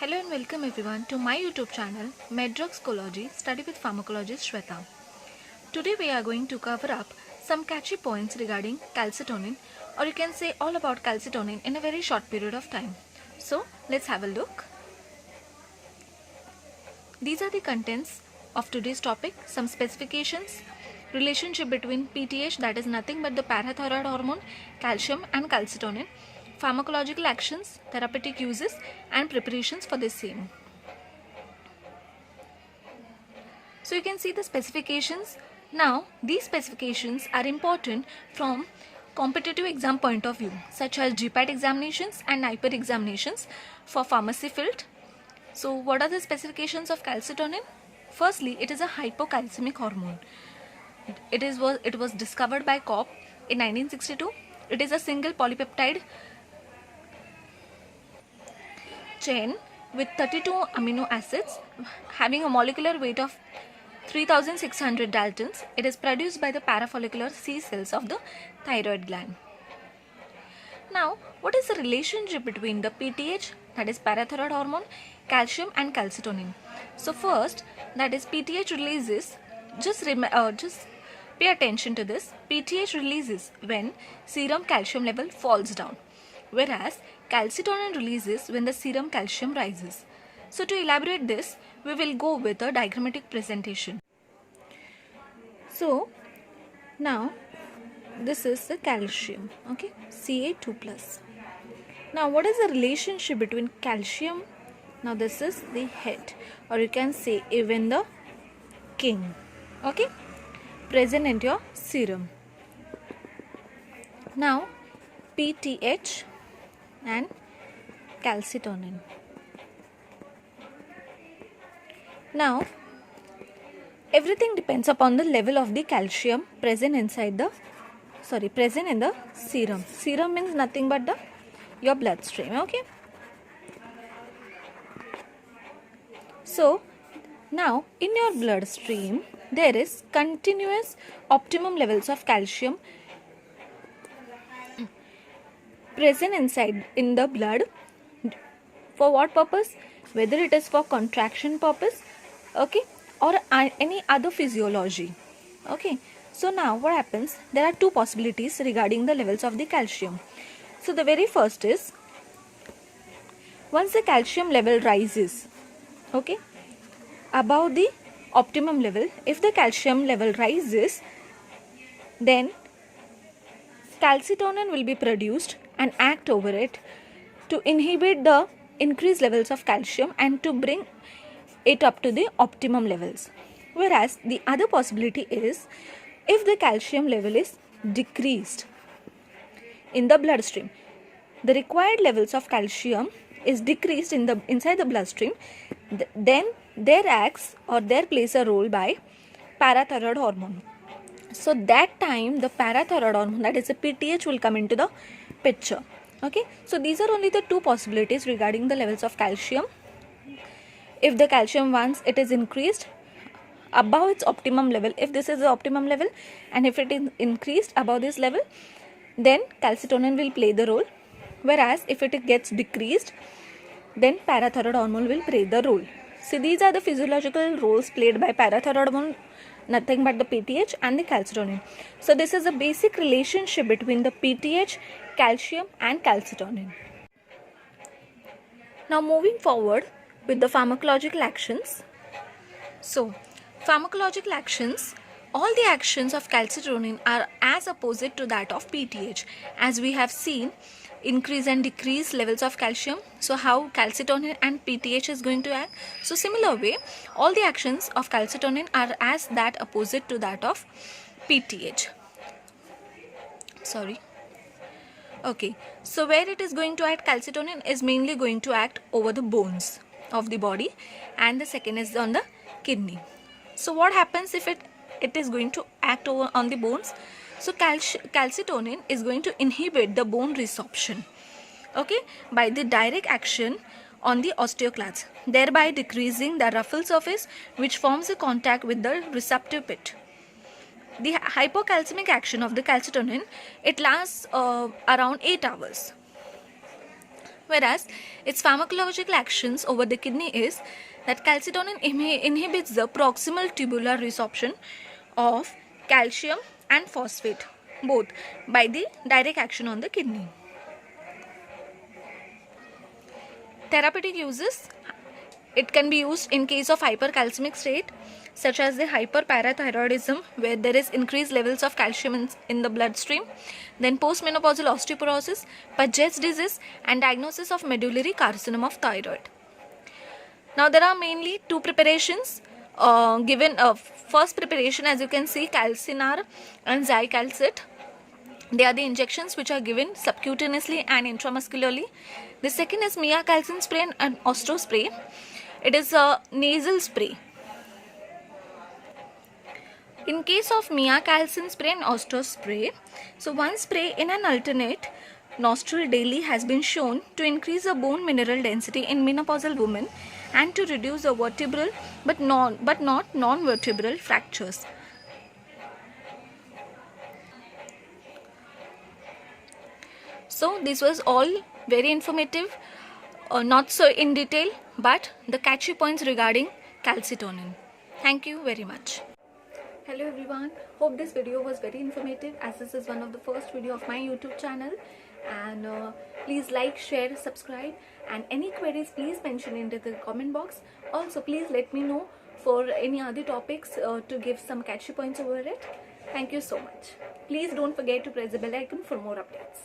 Hello and welcome everyone to my YouTube channel Medroxcology Study with Pharmacologist Shweta. Today we are going to cover up some catchy points regarding calcitonin, or you can say all about calcitonin in a very short period of time. So let's have a look. These are the contents of today's topic. Some specifications, relationship between PTH, that is nothing but the parathyroid hormone, calcium and calcitonin, pharmacological actions, therapeutic uses and preparations for the same. So you can see the specifications. Now these specifications are important from competitive exam point of view, such as GPAT examinations and NIPER examinations for pharmacy field. So what are the specifications of calcitonin? Firstly, it is a hypocalcemic hormone. It was discovered by Kopp in 1962. It is a single polypeptide chain with 32 amino acids having a molecular weight of 3600 daltons. It is produced by the parafollicular C cells of the thyroid gland. Now, what is the relationship between the PTH, that is parathyroid hormone, calcium and calcitonin? So first, that is PTH releases, just pay attention to this. PTH releases when serum calcium level falls down, whereas calcitonin releases when the serum calcium rises. So to elaborate this, we will go with a diagrammatic presentation. So now this is the calcium, okay, Ca2+. Now what is the relationship between calcium? Now this is the head, or you can say even the king, okay, present in your serum. Now PTH and calcitonin. Now everything depends upon the level of the calcium present in the serum. Serum means nothing but your bloodstream, okay. So now in your bloodstream there is continuous optimum levels of calcium present inside in the blood. For what purpose? Whether it is for contraction purpose, okay, or any other physiology, okay. So now what happens? There are two possibilities regarding the levels of the calcium. So the very first is, once the calcium level rises, okay, above the optimum level, if the calcium level rises, then calcitonin will be produced and act over it to inhibit the increased levels of calcium and to bring it up to the optimum levels. Whereas the other possibility is, if the calcium level is decreased in the bloodstream, the required levels of calcium is decreased inside the bloodstream, then there acts or there plays a role by parathyroid hormone. So that time the parathyroid hormone, that is the PTH, will come into the picture, okay. So these are only the two possibilities regarding the levels of calcium. If the calcium, once it is increased above its optimum level, if this is the optimum level, and if it is increased above this level, then calcitonin will play the role. Whereas if it gets decreased, then parathyroid hormone will play the role. So these are the physiological roles played by parathyroid hormone, nothing but the PTH and the calcitonin. So this is a basic relationship between the PTH, calcium and calcitonin. Now moving forward with the pharmacological actions. So pharmacological actions, all the actions of calcitonin are as opposite to that of PTH. As we have seen, increase and decrease levels of calcium. So how calcitonin and PTH is going to act? So similar way, all the actions of calcitonin are as that opposite to that of PTH. Okay, so where it is going to act, calcitonin is mainly going to act over the bones of the body, and the second is on the kidney. So what happens if it is going to act over on the bones? So calcitonin is going to inhibit the bone resorption, okay, by the direct action on the osteoclasts, thereby decreasing the ruffle surface which forms a contact with the receptive pit. The hypocalcemic action of the calcitonin, it lasts around 8 hours. Whereas its pharmacological actions over the kidney is that calcitonin inhibits the proximal tubular resorption of calcium and phosphate, both by the direct action on the kidney. Therapeutic uses: it can be used in case of hypercalcemic state, such as the hyperparathyroidism, where there is increased levels of calcium in the bloodstream, then postmenopausal osteoporosis, Paget's disease, and diagnosis of medullary carcinoma of thyroid. Now there are mainly two preparations given. First preparation, as you can see, Calcinar and Zicalcet. They are the injections which are given subcutaneously and intramuscularly. The second is miacalcin spray and osteo spray. It is a nasal spray. In case of miacalcin spray and osteo spray, so one spray in an alternate nostril daily has been shown to increase the bone mineral density in menopausal women and to reduce the vertebral but not non-vertebral fractures. So this was all very informative, not so in detail, but the catchy points regarding calcitonin. Thank you very much. Hello everyone, hope this video was very informative, as this is one of the first video of my YouTube channel. And please like, share, subscribe, and any queries please mention into the comment box. Also please let me know for any other topics to give some catchy points over it. Thank you so much. Please don't forget to press the bell icon for more updates.